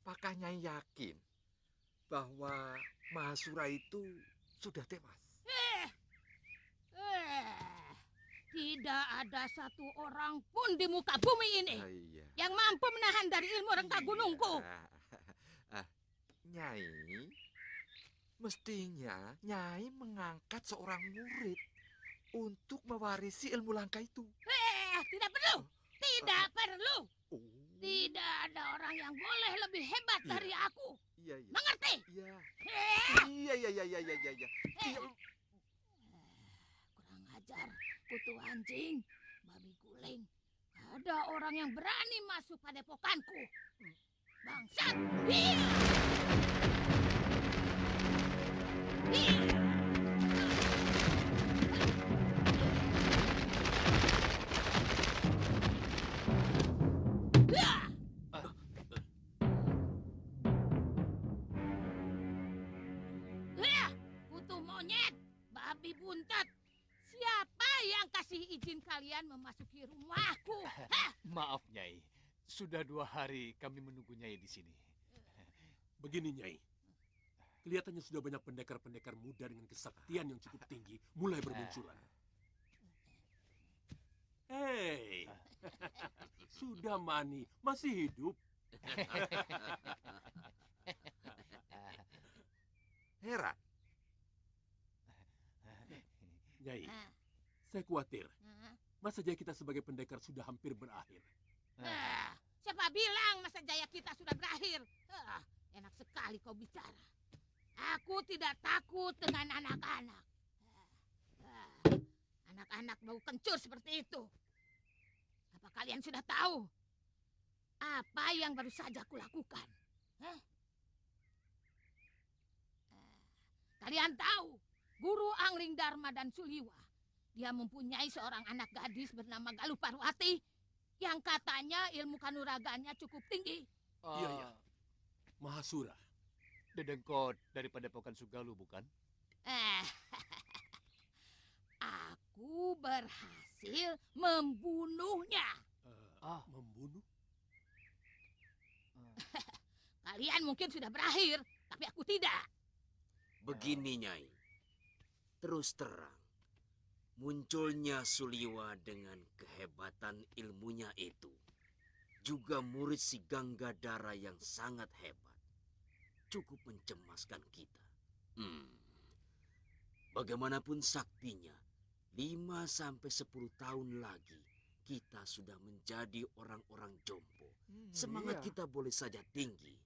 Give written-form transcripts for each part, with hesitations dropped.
apakah Nyai yakin bahwa Mahasura itu sudah tewas? Eh, tidak ada satu orang pun di muka bumi ini Iya. yang mampu menahan dari ilmu rengka gunungku. Ah, Nyai, mestinya Nyai mengangkat seorang murid untuk mewarisi ilmu langka itu. Tidak perlu. Tidak perlu. Oh. Tidak ada orang yang boleh lebih hebat dari aku. Iya, iya. Mengerti? Iya. Eh, Iya, iya, iya, iya, iya, iya. Iya. Kurang ajar, kutu anjing, babi guling. Ada orang yang berani masuk padepokanku. Bangsat. Iya. Iya. Kutu monyet, babi buntet. Siapa yang kasih izin kalian memasuki rumahku? Hah? Maaf, Nyai. Sudah 2 hari kami menunggu Nyai di sini. Begini, Nyai. Kelihatannya sudah banyak pendekar-pendekar muda dengan kesaktian yang cukup tinggi mulai bermunculan. Hei, sudah Mani, masih hidup. Heran. Nyai, saya khawatir. Masa jaya kita sebagai pendekar sudah hampir berakhir. Siapa bilang masa jaya kita sudah berakhir? Enak sekali kau bicara. Aku tidak takut dengan anak-anak. Anak-anak bau kencur seperti itu. Apa kalian sudah tahu apa yang baru saja kulakukan? Kalian tahu Guru Angling Dharma dan Suliwa, dia mempunyai seorang anak gadis bernama Galuh Parwati yang katanya ilmu kanuraganya cukup tinggi. Iya, iya. Mahasura. Dedengkot dari Padepokan Sugalu, bukan? Aku berhasil membunuhnya. Membunuh? Kalian mungkin sudah berakhir, tapi aku tidak. Begini, Nyai. Terus terang, munculnya Suliwa dengan kehebatan ilmunya itu, juga murid si Ganggadara yang sangat hebat, cukup mencemaskan kita. Bagaimanapun saktinya, 5-10 tahun lagi, kita sudah menjadi orang-orang jompo. Semangat kita boleh saja tinggi,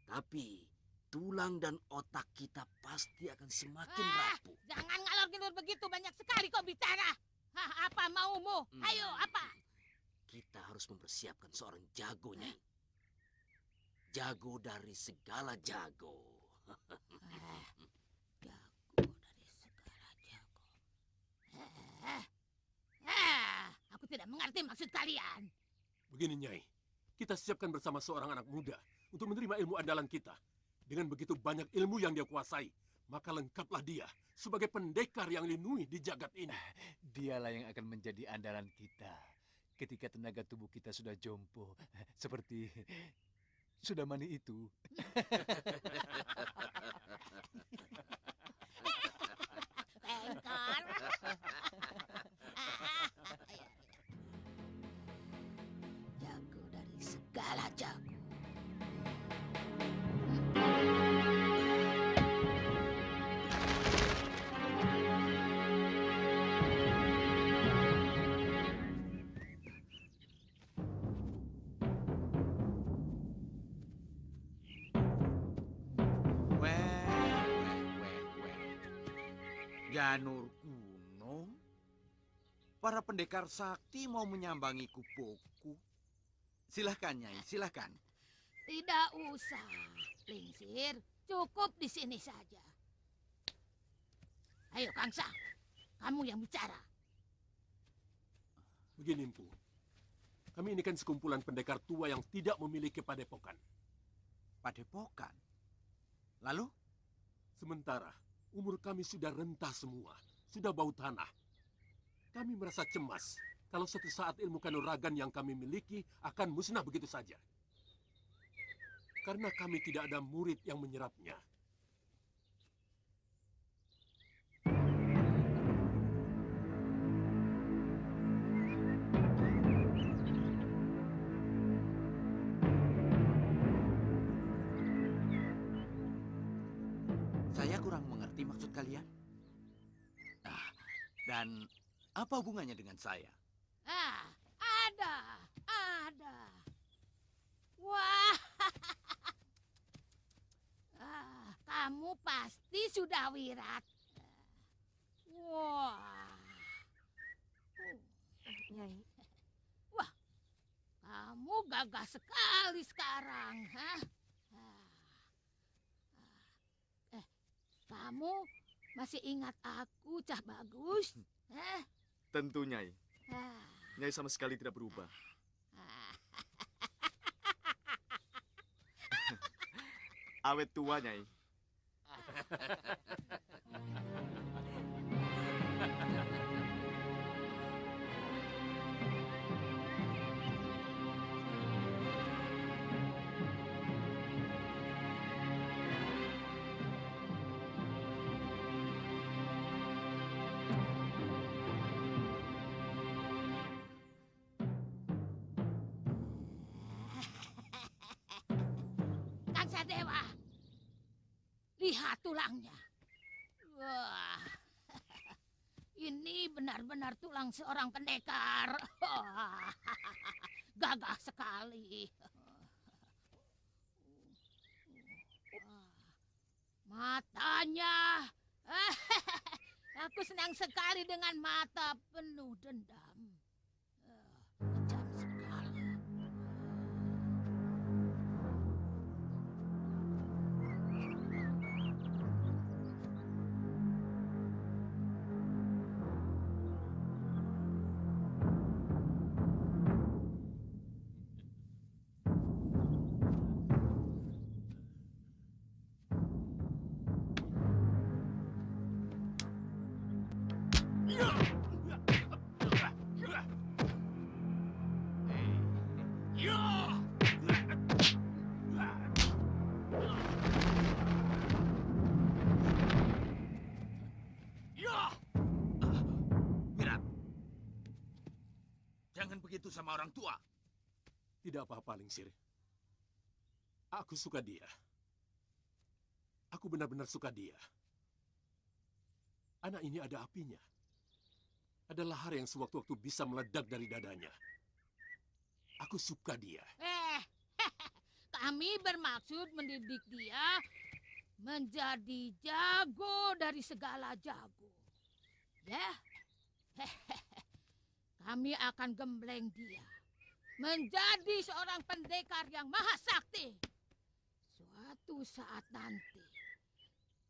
tapi tulang dan otak kita pasti akan semakin rapuh. Jangan ngalor-ngidul begitu, banyak sekali kau bicara. Apa maumu? Ayo, apa? Kita harus mempersiapkan seorang jago, Nyai. Jago dari segala jago. Jago dari segala jago. Aku tidak mengerti maksud kalian. Begini, Nyai. Kita siapkan bersama seorang anak muda untuk menerima ilmu andalan kita. Dengan begitu banyak ilmu yang dia kuasai, maka lengkaplah dia sebagai pendekar yang lindungi di jagat ini. Dialah yang akan menjadi andalan kita ketika tenaga tubuh kita sudah jompo, seperti Sudamani itu. Pengkor. Jago dari segala jago. Janur Kuno, para pendekar sakti mau menyambangi kupoku. Silahkan, Nyai, silahkan. Tidak usah, Lingsir. Cukup di sini saja. Ayo, Kangsa. Kamu yang bicara. Begini, Empu. Kami ini kan sekumpulan pendekar tua yang tidak memiliki padepokan. Padepokan? Lalu? Sementara umur kami sudah rentah semua, sudah bau tanah. Kami merasa cemas kalau suatu saat ilmu kanuragan yang kami miliki akan musnah begitu saja. karena kami tidak ada murid yang menyerapnya. Saya kurang mengerti maksud kalian. Nah, dan apa hubungannya dengan saya? Ah, ada. Wah, kamu pasti sudah wirat. Wah, Nyai, kamu gagah sekali sekarang, hah? Kamu masih ingat aku, Cah Bagus? Hah? Tentu, Nyai. Ah, Nyai sama sekali tidak berubah. ah. Awet tua, Nyai. Kang Sadewa, lihat tulangnya. Wah, ini benar-benar tulang seorang pendekar. Wah, gagah sekali. Matanya, aku senang sekali dengan mata penuh dendam. Kejam sekali. Wirat, jangan begitu sama orang tua. Tidak apa-apa, Lingsir. Aku suka dia. Aku benar-benar suka dia. Anak ini ada apinya. Ada lahar yang sewaktu-waktu bisa meledak dari dadanya. Aku suka dia. Kami bermaksud mendidik dia menjadi jago dari segala jago. Ya, kami akan gembleng dia menjadi seorang pendekar yang maha sakti. Suatu saat nanti,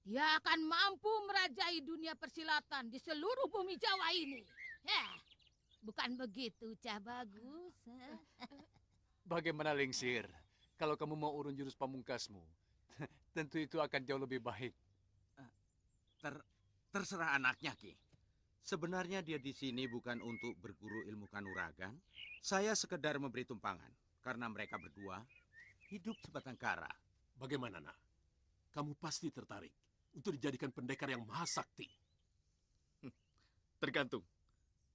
dia akan mampu merajai dunia persilatan di seluruh bumi Jawa ini. Bukan begitu, Cah Bagus? Bagaimana, Lingsir? Kalau kamu mau urun jurus pamungkasmu, tentu itu akan jauh lebih baik. Terserah anaknya, Ki. Sebenarnya dia di sini bukan untuk berguru ilmu kanuragan. Saya sekedar memberi tumpangan karena mereka berdua hidup sebatang kara. Bagaimana, Nak? Kamu pasti tertarik untuk dijadikan pendekar yang maha sakti. Tergantung.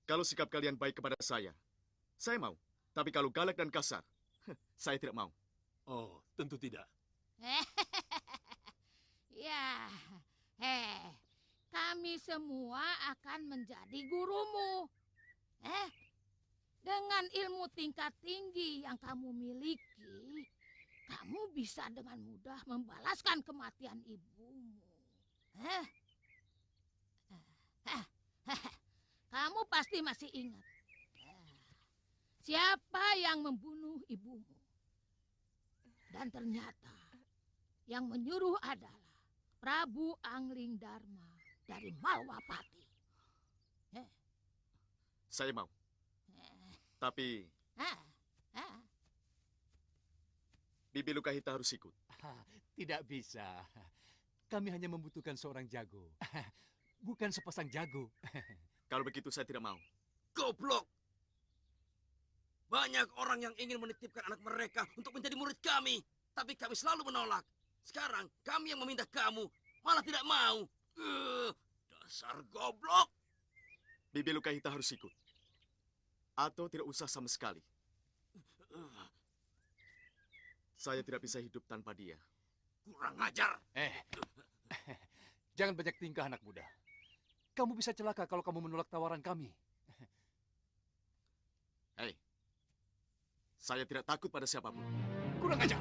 Kalau sikap kalian baik kepada saya mau. Tapi kalau galak dan kasar, saya tidak mau. Oh, tentu tidak. Ya, kami semua akan menjadi gurumu. Dengan ilmu tingkat tinggi yang kamu miliki, kamu bisa dengan mudah membalaskan kematian ibumu. Kamu pasti masih ingat siapa yang membunuh ibumu. Dan ternyata yang menyuruh adalah Prabu Angling Darma dari Malwapati. Saya mau. Tapi Bibi Lukahita harus ikut. Tidak bisa. Kami hanya membutuhkan seorang jago. Bukan sepasang jago. Kalau begitu saya tidak mau. Goblok! Banyak orang yang ingin menitipkan anak mereka untuk menjadi murid kami. tapi kami selalu menolak. Sekarang kami yang meminta kamu, malah tidak mau. Dasar goblok. Bibi Lukahita harus ikut. Atau tidak usah sama sekali. Saya tidak bisa hidup tanpa dia. Kurang ajar. Jangan banyak tingkah anak muda. Kamu bisa celaka kalau kamu menolak tawaran kami. Hei, saya tidak takut pada siapapun. Kurang ajar.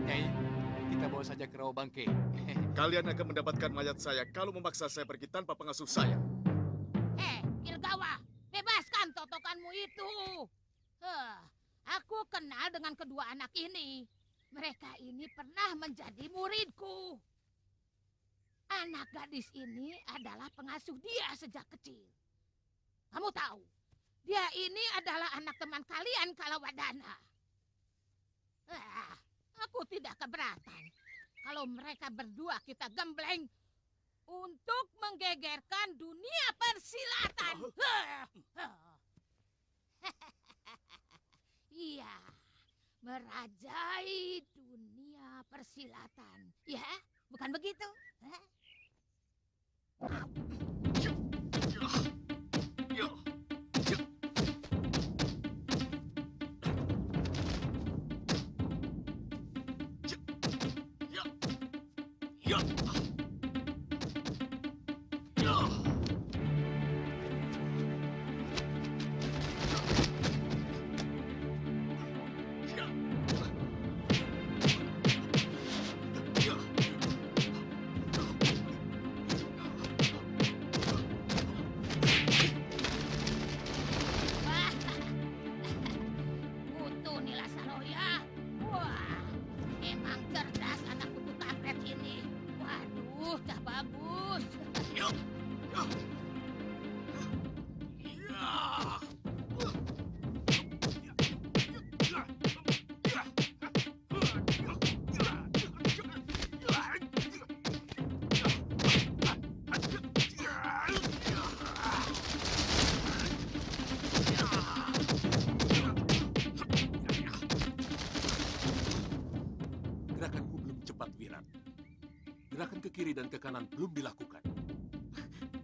Nyai, kita bawa saja ke rawa bangke. Kalian akan mendapatkan mayat saya kalau memaksa saya pergi tanpa pengasuh saya. Kilgawa, bebaskan totokanmu itu. Aku kenal dengan kedua anak ini. Mereka ini pernah menjadi muridku. Anak gadis ini adalah pengasuh dia sejak kecil. Kamu tahu, dia ini adalah anak teman kalian Kalawadana. Aku tidak keberatan kalau mereka berdua kita gembleng untuk menggegerkan dunia persilatan. Iya, merajai dunia persilatan. Ya, bukan begitu? Kutu Nila Saloya. Wah, emang cerdas anak kutu kampret ini. Waduh, dah bagus. Gerakanmu belum cepat, Wirat. Gerakan ke kiri dan ke kanan belum dilakukan.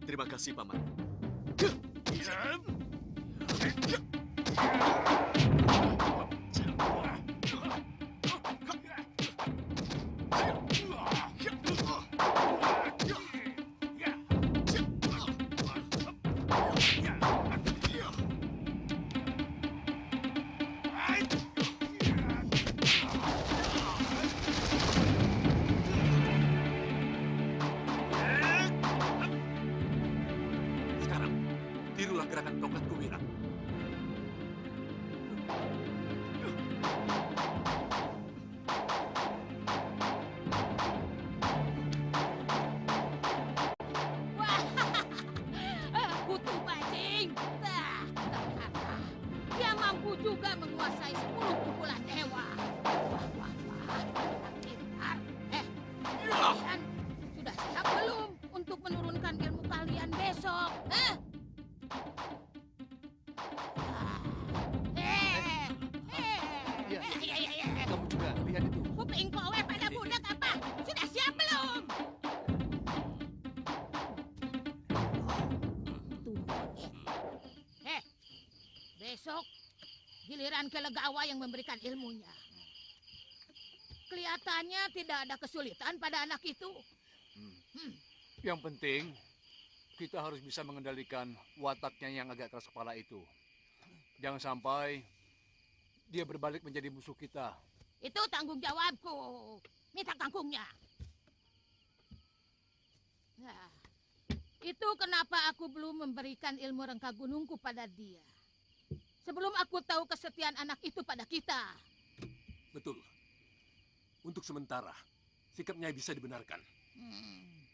Terima kasih, Paman. Sekarang, tirulah gerakan tongkatku, Wirat. Wah, kutu bajing. Ternyata dia mampu juga menguasai 10 pukulan dewa. Wah, pintar. Kalian sudah siap belum untuk menurunkan ilmu kalian besok? Kamu juga lihat itu. Kuping kowe pada budak apa? Sudah siap belum? Besok giliran Kelegawa yang memberikan ilmunya. Kelihatannya tidak ada kesulitan pada anak itu. Yang penting, kita harus bisa mengendalikan wataknya yang agak keras kepala itu. Jangan sampai dia berbalik menjadi musuh kita. Itu tanggung jawabku. Minta kangkungnya. Nah, itu kenapa aku belum memberikan ilmu rengka gunungku pada dia. Sebelum aku tahu kesetiaan anak itu pada kita. Betul. Untuk sementara, sikap Nyai bisa dibenarkan.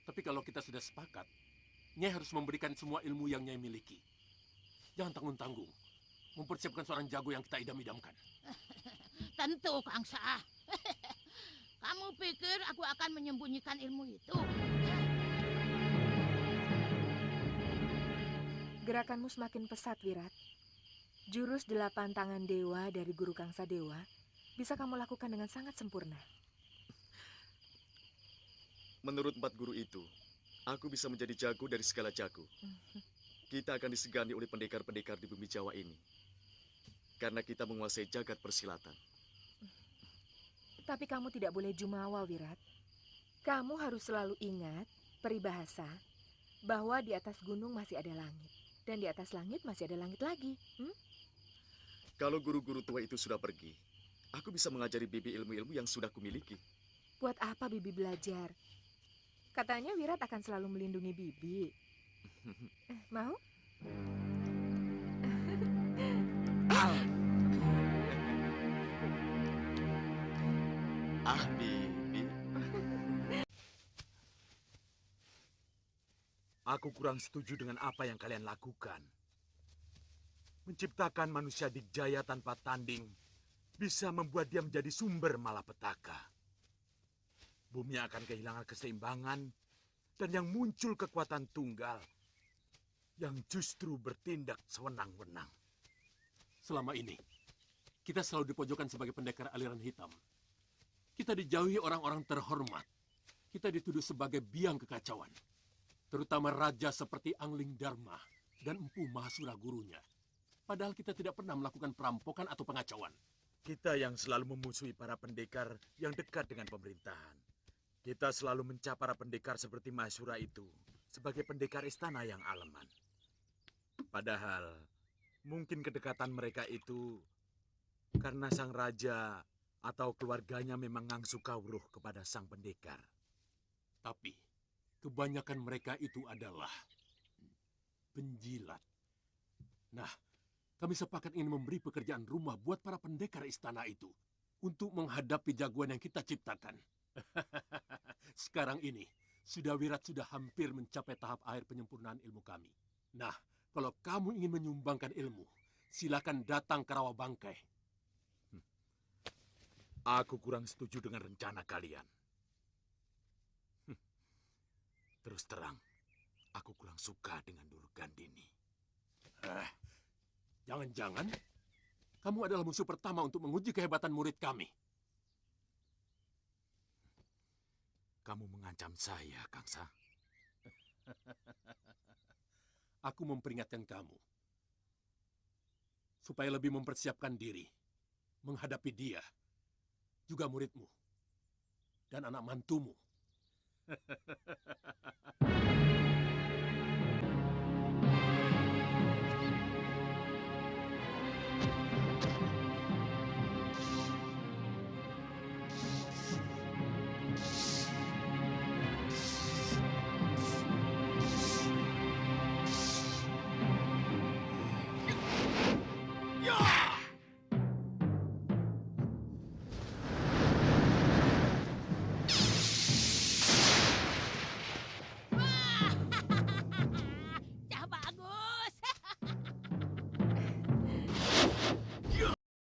Tapi kalau kita sudah sepakat, Nyai harus memberikan semua ilmu yang Nyai miliki. Jangan tanggung-tanggung. Mempersiapkan seorang jago yang kita idam-idamkan. tentu, Kangsa. Kamu pikir aku akan menyembunyikan ilmu itu? Gerakanmu semakin pesat, Wirat. Jurus 8 tangan dewa dari Guru Kangsa Dewa bisa kamu lakukan dengan sangat sempurna. Menurut 4 guru itu, aku bisa menjadi jago dari segala jago. Kita akan disegani oleh pendekar-pendekar di bumi Jawa ini. Karena kita menguasai jagat persilatan. Tapi kamu tidak boleh jumawa, Wirat. Kamu harus selalu ingat peribahasa bahwa di atas gunung masih ada langit. Dan di atas langit masih ada langit lagi. Kalau guru-guru tua itu sudah pergi, aku bisa mengajari Bibi ilmu-ilmu yang sudah kumiliki. Buat apa Bibi belajar? Katanya Wirat akan selalu melindungi Bibi. Mau? Ah, Bibi. Aku kurang setuju dengan apa yang kalian lakukan. Menciptakan manusia dikjaya tanpa tanding bisa membuat dia menjadi sumber malapetaka. Bumi akan kehilangan keseimbangan dan yang muncul kekuatan tunggal yang justru bertindak sewenang-wenang. Selama ini, kita selalu dipojokkan sebagai pendekar aliran hitam. Kita dijauhi orang-orang terhormat. Kita dituduh sebagai biang kekacauan. Terutama raja seperti Angling Dharma dan Empu Mahasura gurunya. Padahal kita tidak pernah melakukan perampokan atau pengacauan. Kita yang selalu memusuhi para pendekar yang dekat dengan pemerintahan. Kita selalu mencap para pendekar seperti Mahasura itu sebagai pendekar istana yang aleman. Padahal mungkin kedekatan mereka itu karena sang raja atau keluarganya memang ngangsu kawruh kepada sang pendekar. Tapi kebanyakan mereka itu adalah penjilat. Nah, kami sepakat ingin memberi pekerjaan rumah buat para pendekar istana itu untuk menghadapi jagoan yang kita ciptakan. Sekarang ini, Wirat sudah hampir mencapai tahap akhir penyempurnaan ilmu kami. Nah, kalau kamu ingin menyumbangkan ilmu, silakan datang ke Rawa Bangkai. Aku kurang setuju dengan rencana kalian. Terus terang, aku kurang suka dengan Durgandini. Jangan-jangan kamu adalah musuh pertama untuk menguji kehebatan murid kami. Kamu mengancam saya, Kangsa. Aku memperingatkan kamu supaya lebih mempersiapkan diri menghadapi dia, juga muridmu dan anak mantumu.